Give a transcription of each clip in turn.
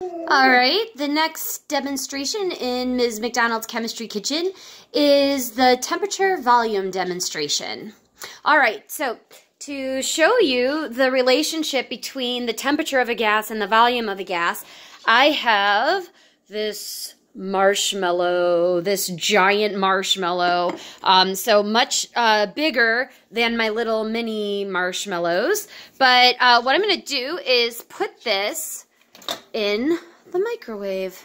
All right, the next demonstration in Ms. McDonald's chemistry kitchen is the temperature volume demonstration. All right, so to show you the relationship between the temperature of a gas and the volume of a gas, I have this marshmallow, this giant marshmallow, so much bigger than my little mini marshmallows. But what I'm going to do is put this in the microwave,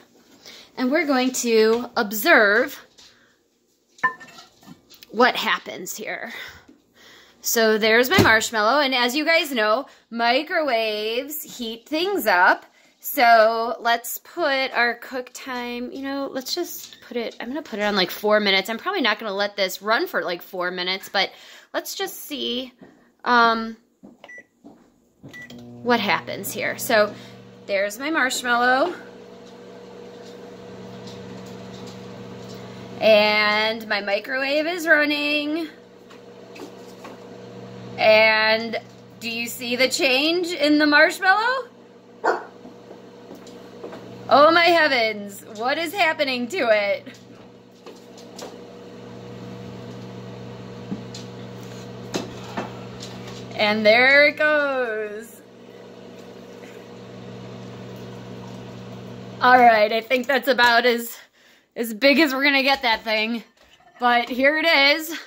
and we're going to observe what happens here. So there's my marshmallow, and as you guys know, microwaves heat things up. So let's put our cook time, let's just put it, I'm gonna put it on like 4 minutes. I'm probably not gonna let this run for like 4 minutes, but let's just see what happens here. So there's my marshmallow. And my microwave is running. And do you see the change in the marshmallow? Oh my heavens, what is happening to it? And there it goes. All right, I think that's about as big as we're gonna get that thing. But here it is.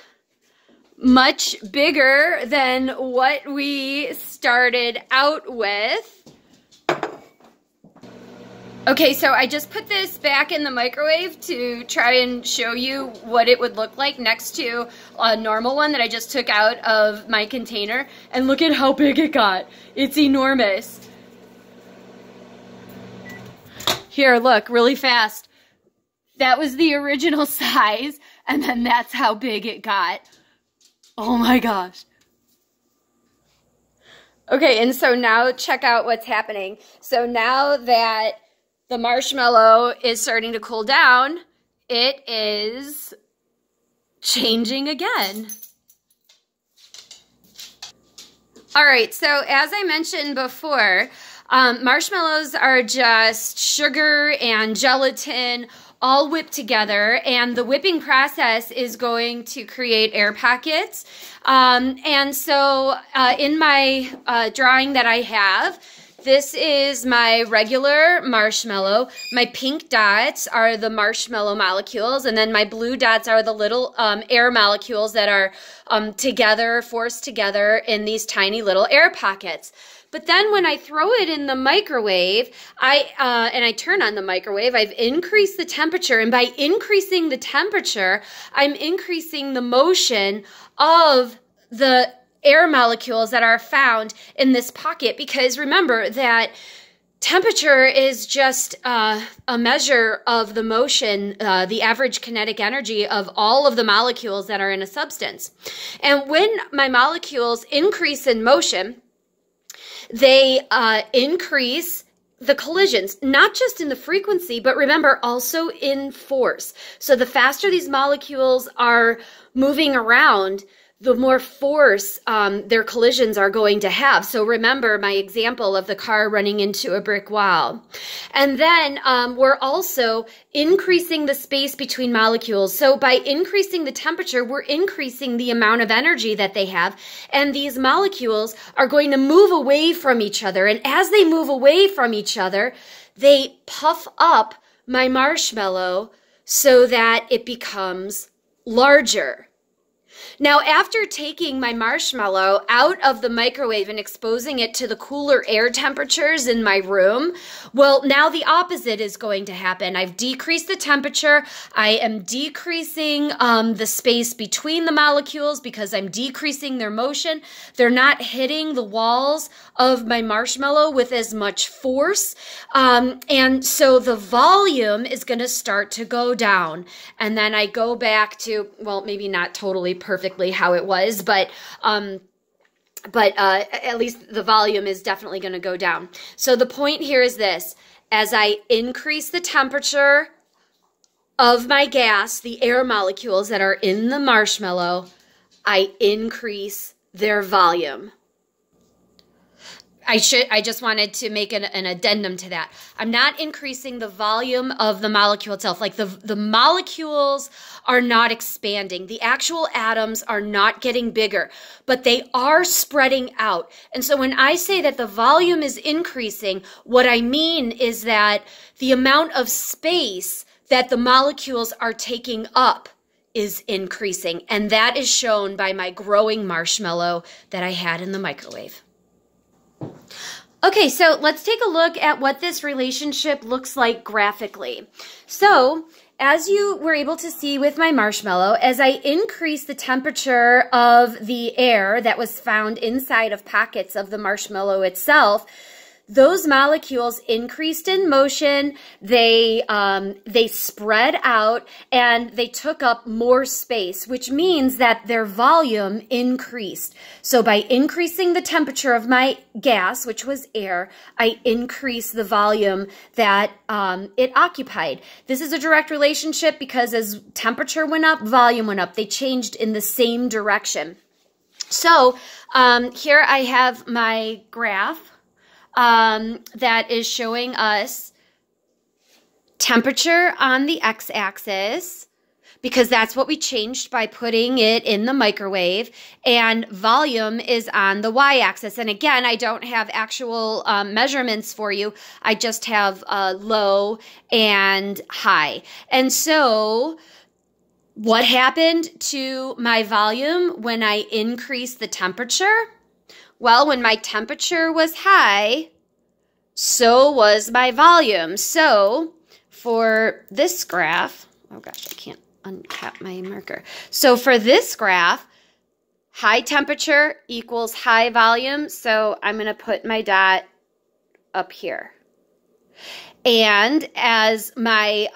Much bigger than what we started out with. Okay, so I just put this back in the microwave to try and show you what it would look like next to a normal one that I just took out of my container. And look at how big it got. It's enormous. Here, look, really fast. That was the original size, and then that's how big it got. Oh my gosh. Okay, and so now check out what's happening. So now that the marshmallow is starting to cool down, it is changing again. All right, so as I mentioned before, marshmallows are just sugar and gelatin all whipped together, and the whipping process is going to create air pockets. And so in my drawing that I have, this is my regular marshmallow. My pink dots are the marshmallow molecules, and then my blue dots are the little air molecules that are together, forced together in these tiny little air pockets. But then when I throw it in the microwave, and I turn on the microwave, I've increased the temperature, and by increasing the temperature, I'm increasing the motion of the air molecules that are found in this pocket, because remember that temperature is just a measure of the motion, the average kinetic energy of all of the molecules that are in a substance. And when my molecules increase in motion, they increase the collisions, not just in the frequency, but remember also in force. So the faster these molecules are moving around, the more force their collisions are going to have. So remember my example of the car running into a brick wall. And then we're also increasing the space between molecules. So by increasing the temperature, we're increasing the amount of energy that they have. And these molecules are going to move away from each other. And as they move away from each other, they puff up my marshmallow so that it becomes larger. Now, after taking my marshmallow out of the microwave and exposing it to the cooler air temperatures in my room, well, now the opposite is going to happen. I've decreased the temperature. I am decreasing the space between the molecules because I'm decreasing their motion. They're not hitting the walls of my marshmallow with as much force. And so the volume is going to start to go down. And then I go back to, well, maybe not totally perfectly how it was, but at least the volume is definitely going to go down. So the point here is this: as I increase the temperature of my gas, the air molecules that are in the marshmallow, I increase their volume. I just wanted to make an addendum to that. I'm not increasing the volume of the molecule itself. Like the molecules are not expanding. The actual atoms are not getting bigger, but they are spreading out. And so when I say that the volume is increasing, what I mean is that the amount of space that the molecules are taking up is increasing. And that is shown by my growing marshmallow that I had in the microwave. Okay, so let's take a look at what this relationship looks like graphically. So, as you were able to see with my marshmallow, as I increase the temperature of the air that was found inside of pockets of the marshmallow itself, those molecules increased in motion, they spread out, and they took up more space, which means that their volume increased. So by increasing the temperature of my gas, which was air, I increased the volume that it occupied. This is a direct relationship because as temperature went up, volume went up. They changed in the same direction. So here I have my graph that is showing us temperature on the x-axis, because that's what we changed by putting it in the microwave, and volume is on the y-axis. And again, I don't have actual measurements for you. I just have low and high. And so what happened to my volume when I increased the temperature? Well, when my temperature was high, so was my volume. So for this graph, oh gosh, I can't uncap my marker. So for this graph, high temperature equals high volume. So I'm going to put my dot up here. And as my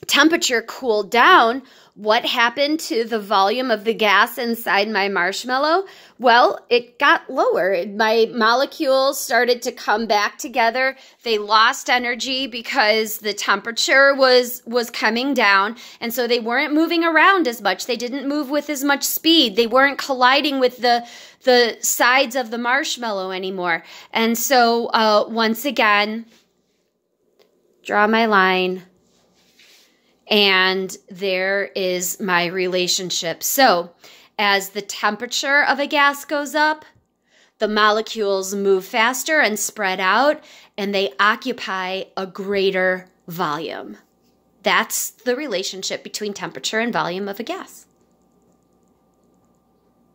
temperature cooled down, what happened to the volume of the gas inside my marshmallow? Well, it got lower. My molecules started to come back together. They lost energy because the temperature was coming down, and so they weren't moving around as much. They didn't move with as much speed. They weren't colliding with the sides of the marshmallow anymore. And so once again, draw my line. And there is my relationship. So as the temperature of a gas goes up, the molecules move faster and spread out, and they occupy a greater volume. That's the relationship between temperature and volume of a gas.